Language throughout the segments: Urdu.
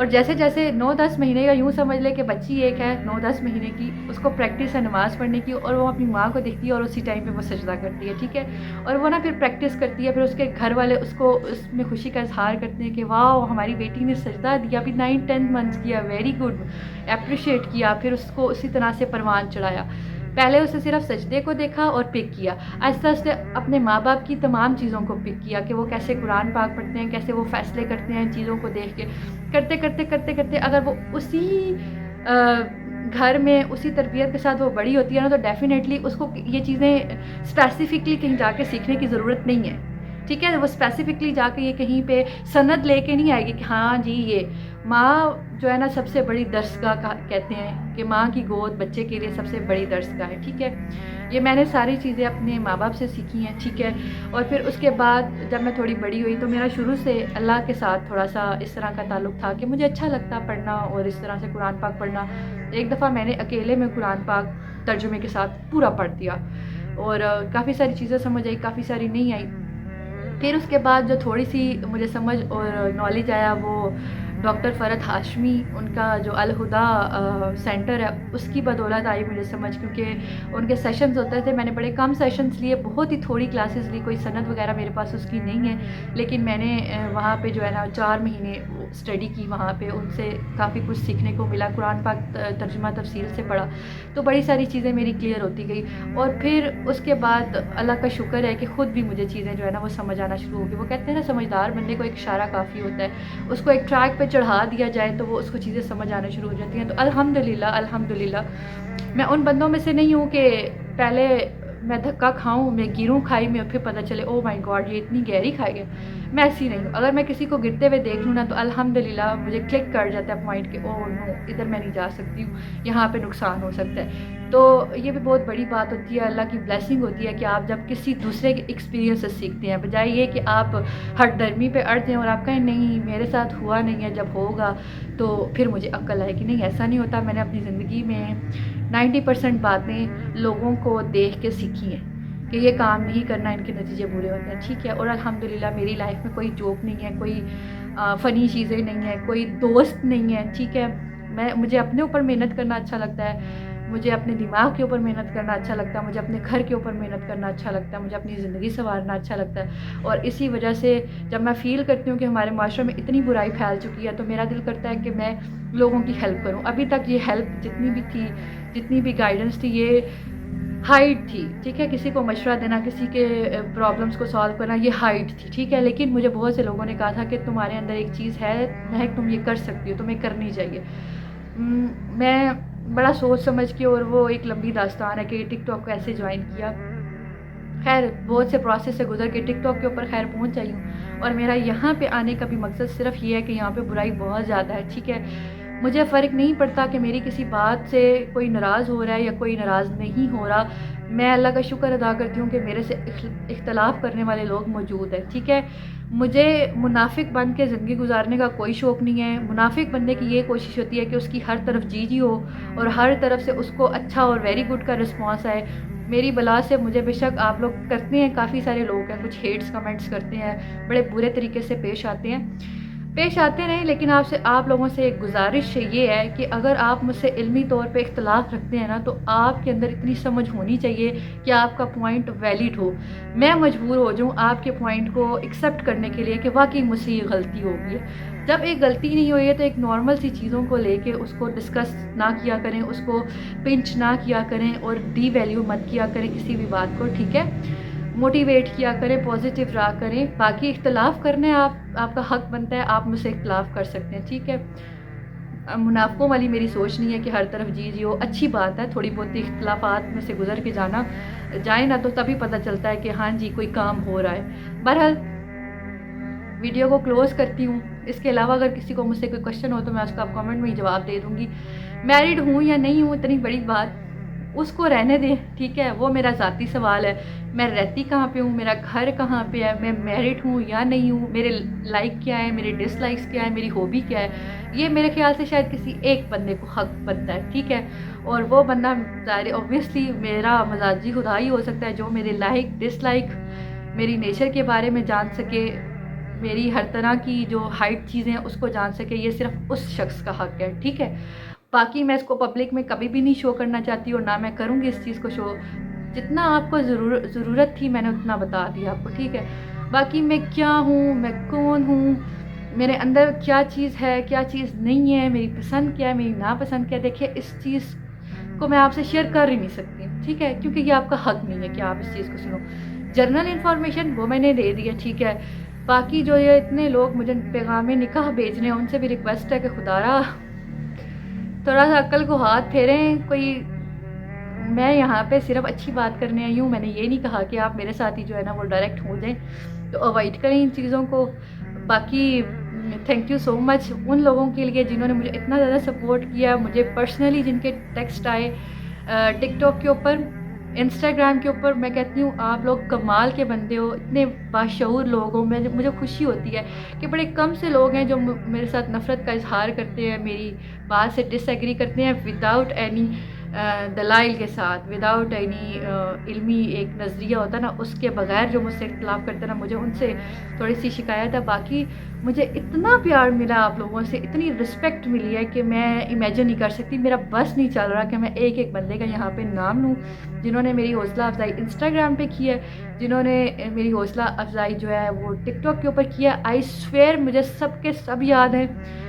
اور جیسے جیسے 9-10 مہینے کا یوں سمجھ لے کہ بچی ایک ہے 9-10 مہینے کی، اس کو پریکٹس ہے نماز پڑھنے کی، اور وہ اپنی ماں کو دیکھتی ہے اور اسی ٹائم پہ وہ سجدہ کرتی ہے، ٹھیک ہے. اور وہ نا پھر پریکٹس کرتی ہے، پھر اس کے گھر والے اس کو اس میں خوشی کا اظہار کرتے ہیں کہ واو ہماری بیٹی نے سجدہ دیا، ابھی 9-10 منتھس کیا، ویری گڈ، اپریشیٹ کیا. پھر اس کو اسی طرح سے پروان چڑھایا. پہلے اسے صرف سجدے کو دیکھا اور پک کیا، آہستہ آہستہ اپنے ماں باپ کی تمام چیزوں کو پک کیا کہ وہ کیسے قرآن پاک پڑھتے ہیں، کیسے وہ فیصلے کرتے ہیں چیزوں کو دیکھ کے. کرتے کرتے کرتے کرتے اگر وہ اسی گھر میں اسی تربیت کے ساتھ وہ بڑی ہوتی ہے نا، تو ڈیفینیٹلی اس کو یہ چیزیں اسپیسیفکلی کہیں جا کے سیکھنے کی ضرورت نہیں ہے، ٹھیک ہے. وہ اسپیسیفکلی جا کے یہ کہیں پہ سند لے کے نہیں آئے گی کہ ہاں جی یہ ماں جو ہے نا سب سے بڑی درسگاہ کہتے ہیں کہ ماں کی گود بچے کے لیے سب سے بڑی درسگاہ ہے، ٹھیک ہے. یہ میں نے ساری چیزیں اپنے ماں باپ سے سیکھی ہیں، ٹھیک ہے. اور پھر اس کے بعد جب میں تھوڑی بڑی ہوئی تو میرا شروع سے اللہ کے ساتھ تھوڑا سا اس طرح کا تعلق تھا کہ مجھے اچھا لگتا پڑھنا اور اس طرح سے قرآن پاک پڑھنا. ایک دفعہ میں نے اکیلے میں قرآن پاک ترجمے کے ساتھ پورا پڑھ دیا اور کافی ساری چیزیں سمجھ آئی، کافی ساری نہیں آئی. پھر اس کے بعد جو تھوڑی سی مجھے سمجھ اور نالج آیا وہ ڈاکٹر فرحت ہاشمی ان کا جو الہدا سینٹر ہے اس کی بدولت آئی مجھے سمجھ، کیونکہ ان کے سیشنز ہوتے تھے. میں نے بڑے کم سیشنز لیے، بہت ہی تھوڑی کلاسز لی، کوئی سند وغیرہ میرے پاس اس کی نہیں ہے، لیکن میں نے وہاں پہ جو ہے نا 4 مہینے اسٹڈی کی وہاں پہ. ان سے کافی کچھ سیکھنے کو ملا، قرآن پاک ترجمہ تفصیل سے پڑھا تو بڑی ساری چیزیں میری کلیئر ہوتی گئی. اور پھر اس کے بعد اللہ کا شکر ہے کہ خود بھی مجھے چیزیں جو ہے نا وہ سمجھ آنا شروع ہو گئی. وہ کہتے ہیں نا سمجھدار بندے کو ایک اشارہ کافی ہوتا ہے، اس کو ایک ٹریک پہ چڑھا دیا جائے تو وہ اس کو چیزیں سمجھ آنا شروع ہو جاتی ہیں. تو الحمدللہ میں ان بندوں میں سے نہیں ہوں کہ پہلے میں دھکا کھاؤں، میں گروں کھائی میں، اور پھر پتہ چلے او مائی گاڈ یہ اتنی گہری کھائی ہے. میں ایسی نہیں ہوں. اگر میں کسی کو گرتے ہوئے دیکھ لوں نا تو الحمدللہ مجھے کلک کر جاتا ہے پوائنٹ کہ او نو ادھر میں نہیں جا سکتی ہوں، یہاں پہ نقصان ہو سکتا ہے. تو یہ بھی بہت بڑی بات ہوتی ہے، اللہ کی بلیسنگ ہوتی ہے کہ آپ جب کسی دوسرے کے ایکسپیرینس سے سیکھتے ہیں، بجائے یہ کہ آپ ہر درمی پہ اڑ جائیں اور آپ کہیں نہیں میرے ساتھ ہوا نہیں ہے، جب ہوگا تو پھر مجھے عقل آئے کہ نہیں ایسا نہیں ہوتا. میں نے اپنی زندگی میں 90% باتیں لوگوں کو دیکھ کے سیکھی ہیں کہ یہ کام نہیں کرنا، ان کے نتیجے برے ہوتے ہیں، ٹھیک ہے. اور الحمدللہ میری لائف میں کوئی جوک نہیں ہے، کوئی فنی چیزیں نہیں ہیں، کوئی دوست نہیں ہے، ٹھیک ہے. مجھے اپنے اوپر محنت کرنا اچھا لگتا ہے، مجھے اپنے دماغ کے اوپر محنت کرنا اچھا لگتا ہے، مجھے اپنے گھر کے اوپر محنت کرنا اچھا لگتا ہے، مجھے اپنی زندگی سنوارنا اچھا لگتا ہے. اور اسی وجہ سے جب میں فیل کرتی ہوں کہ ہمارے معاشرے میں اتنی برائی پھیل چکی ہے تو میرا دل کرتا ہے کہ میں لوگوں کی ہیلپ کروں. ابھی تک یہ ہیلپ جتنی بھی تھی، جتنی بھی گائیڈنس تھی، یہ ہائٹ تھی، ٹھیک ہے. کسی کو مشورہ دینا، کسی کے پرابلمس کو سالو کرنا، یہ ہائٹ تھی، ٹھیک ہے. لیکن مجھے بہت سے لوگوں نے کہا تھا کہ تمہارے اندر ایک چیز ہے مہک، تم یہ کر سکتی ہو، تمہیں کرنی چاہیے. میں بڑا سوچ سمجھ کے، اور وہ ایک لمبی داستان ہے کہ ٹک ٹاک کو ایسے جوائن کیا. خیر بہت سے پروسیس سے گزر کے ٹک ٹاک کے اوپر خیر پہنچ آئی ہوں. اور میرا یہاں پہ آنے کا بھی مقصد صرف یہ ہے کہ یہاں پہ برائی بہت زیادہ ہے، ٹھیک ہے. مجھے فرق نہیں پڑتا کہ میری کسی بات سے کوئی ناراض ہو رہا ہے یا کوئی ناراض نہیں ہو رہا. میں اللہ کا شکر ادا کرتی ہوں کہ میرے سے اختلاف کرنے والے لوگ موجود ہیں، ٹھیک ہے. مجھے منافق بن کے زندگی گزارنے کا کوئی شوق نہیں ہے. منافق بندے کی یہ کوشش ہوتی ہے کہ اس کی ہر طرف جی جی ہو اور ہر طرف سے اس کو اچھا اور ویری گڈ کا رسپانس آئے. میری بلا سے مجھے بے شک آپ لوگ کرتے ہیں، کافی سارے لوگ ہیں کچھ ہیٹس کمنٹس کرتے ہیں، بڑے برے طریقے سے پیش آتے رہیں. لیکن آپ لوگوں سے ایک گزارش یہ ہے کہ اگر آپ مجھ سے علمی طور پہ اختلاف رکھتے ہیں نا تو آپ کے اندر اتنی سمجھ ہونی چاہیے کہ آپ کا پوائنٹ ویلڈ ہو. میں مجبور ہو جاؤں آپ کے پوائنٹ کو ایکسیپٹ کرنے کے لیے کہ واقعی مجھ سے یہ غلطی ہو گئی ہے. جب ایک غلطی نہیں ہوئی ہے تو ایک نارمل سی چیزوں کو لے کے اس کو ڈسکس نہ کیا کریں، اس کو پنچ نہ کیا کریں اور ڈی ویلیو مت کیا کریں کسی بھی بات کو، ٹھیک ہے. موٹیویٹ کیا کریں، پازیٹیو رہا کریں. باقی اختلاف کرنے آپ کا حق بنتا ہے، آپ مجھ سے اختلاف کر سکتے ہیں، ٹھیک ہے. منافقوں والی میری سوچ نہیں ہے کہ ہر طرف جی جی ہو. اچھی بات ہے تھوڑی بہت اختلافات میں سے گزر کے جائیں نا تو تبھی پتہ چلتا ہے کہ ہاں جی کوئی کام ہو رہا ہے. بہرحال ویڈیو کو کلوز کرتی ہوں. اس کے علاوہ اگر کسی کو مجھ سے کوئی کوشچن ہو تو میں اس کا کامنٹ میں ہی جواب دے دوں گی. میرڈ ہوں یا نہیں ہوں اتنی بڑی بات اس کو رہنے دیں، ٹھیک ہے. وہ میرا ذاتی سوال ہے. میں رہتی کہاں پہ ہوں، میرا گھر کہاں پہ ہے، میں میرڈ ہوں یا نہیں ہوں، میرے لائک کیا ہے، میرے ڈس لائکس کیا ہے، میری ہابی کیا ہے، یہ میرے خیال سے شاید کسی ایک بندے کو حق بنتا ہے، ٹھیک ہے. اور وہ بندہ ظاہر اوبویسلی میرا مزاجی خدا ہی ہو سکتا ہے جو میرے لائک ڈس لائک، میری نیچر کے بارے میں جان سکے. میری ہر طرح کی جو ہائڈ چیزیں ہیں اس کو جان سکے، یہ صرف اس شخص کا حق ہے، ٹھیک ہے. باقی میں اس کو پبلک میں کبھی بھی نہیں شو کرنا چاہتی اور نہ میں کروں گی اس چیز کو شو. جتنا آپ کو ضرورت تھی میں نے اتنا بتا دیا آپ کو، ٹھیک ہے. باقی میں کیا ہوں، میں کون ہوں، میرے اندر کیا چیز ہے، کیا چیز نہیں ہے، میری پسند کیا ہے، میری ناپسند کیا ہے، دیکھیے اس چیز کو میں آپ سے شیئر کر ہی نہیں سکتی، ٹھیک ہے، کیونکہ یہ آپ کا حق نہیں ہے کہ آپ اس چیز کو سنو. جنرل انفارمیشن وہ میں نے دے دی ہے، ٹھیک ہے. باقی جو یہ اتنے لوگ مجھے پیغام نکاح بھیج رہے ہیں ان سے بھی ریکویسٹ ہے کہ خدارا تھوڑا سا عقل کو ہاتھ پھیریں. کوئی میں یہاں پہ صرف اچھی بات کرنے آئی ہوں، میں نے یہ نہیں کہا کہ آپ میرے ساتھ ہی جو ہے نا وہ ڈائریکٹ ہو جائیں، تو اوائڈ کریں ان چیزوں کو. باقی تھینک یو سو مچ ان لوگوں کے لیے جنہوں نے مجھے اتنا زیادہ سپورٹ کیا، مجھے پرسنلی جن کے ٹیکسٹ آئے ٹک ٹاک کے اوپر، انسٹاگرام کے اوپر. میں کہتی ہوں آپ لوگ کمال کے بندے ہو، اتنے باشعور لوگ ہو. مجھے خوشی ہوتی ہے کہ بڑے کم سے لوگ ہیں جو میرے ساتھ نفرت کا اظہار کرتے ہیں، میری بات سے ڈس ایگری کرتے ہیں وداؤٹ اینی دلائل کے ساتھ، وداؤٹ اینی علمی ایک نظریہ ہوتا ہے نا اس کے بغیر جو مجھ سے اختلاف کرتے ہیں نا، مجھے ان سے تھوڑی سی شکایت ہے. باقی مجھے اتنا پیار ملا آپ لوگوں سے، اتنی رسپیکٹ ملی ہے کہ میں امیجن نہیں کر سکتی. میرا بس نہیں چل رہا کہ میں ایک ایک بندے کا یہاں پہ نام لوں جنہوں نے میری حوصلہ افزائی انسٹاگرام پہ کی ہے، جنہوں نے میری حوصلہ افزائی جو ہے وہ ٹک ٹاک کے اوپر کیا. آئی سویئر مجھے سب کے سب یاد ہیں،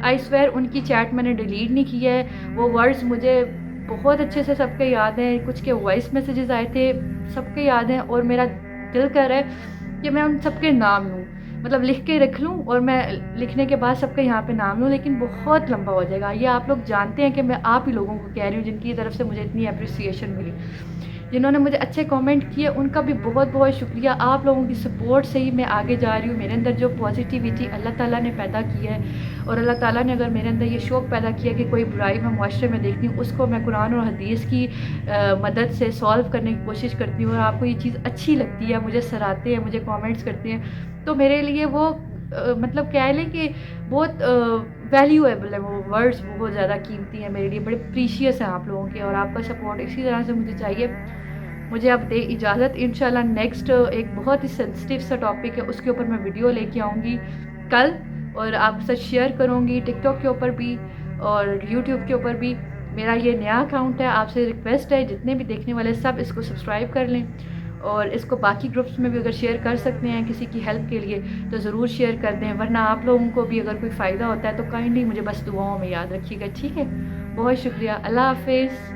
آئی سویئر ان کی چیٹ میں نے ڈیلیٹ نہیں کی ہے. وہ ورڈز مجھے بہت اچھے سے سب کے یاد ہیں، کچھ کے وائس میسیجز آئے تھے سب کے یاد ہیں، اور میرا دل کر رہا ہے کہ میں ان سب کے نام لوں، مطلب لکھ کے رکھ لوں اور میں لکھنے کے بعد سب کا یہاں پہ نام لوں، لیکن بہت لمبا ہو جائے گا. یہ آپ لوگ جانتے ہیں کہ میں آپ ہی لوگوں کو کہہ رہی ہوں جن کی طرف سے مجھے اتنی اپریسیشن ملی، جنہوں نے مجھے اچھے کامنٹ کیے ان کا بھی بہت بہت شکریہ. آپ لوگوں کی سپورٹ سے ہی میں آگے جا رہی ہوں. میرے اندر جو پازیٹیوٹی اللہ تعالیٰ نے پیدا کی ہے، اور اللہ تعالیٰ نے اگر میرے اندر یہ شوق پیدا کیا کہ کوئی برائی میں معاشرے میں دیکھتی ہوں اس کو میں قرآن اور حدیث کی مدد سے سولو کرنے کی کوشش کرتی ہوں، اور آپ کو یہ چیز اچھی لگتی ہے، مجھے سراہتے ہیں، مجھے کامنٹس کرتے ہیں، تو میرے لیے وہ مطلب کہہ لیں کہ بہت ویلیویبل ہے. وہ ورڈز بہت زیادہ قیمتی ہیں میرے لیے، بڑے پریشیس ہیں آپ لوگوں کے، اور آپ کا سپورٹ اسی طرح سے مجھے چاہیے. مجھے اب دے اجازت، انشاءاللہ نیکسٹ ایک بہت ہی سینسٹیو سا ٹاپک ہے اس کے اوپر میں ویڈیو لے کے آؤں گی کل، اور آپ کے ساتھ شیئر کروں گی ٹک ٹاک کے اوپر بھی اور یوٹیوب کے اوپر بھی. میرا یہ نیا اکاؤنٹ ہے، آپ سے ریکویسٹ ہے جتنے بھی دیکھنے والے سب اس کو سبسکرائب کر لیں، اور اس کو باقی گروپس میں بھی اگر شیئر کر سکتے ہیں کسی کی ہیلپ کے لیے تو ضرور شیئر کر دیں، ورنہ آپ لوگوں کو بھی اگر کوئی فائدہ ہوتا ہے تو کائنڈلی مجھے بس دعاؤں میں یاد رکھیے گا، ٹھیک ہے. بہت شکریہ، اللہ حافظ.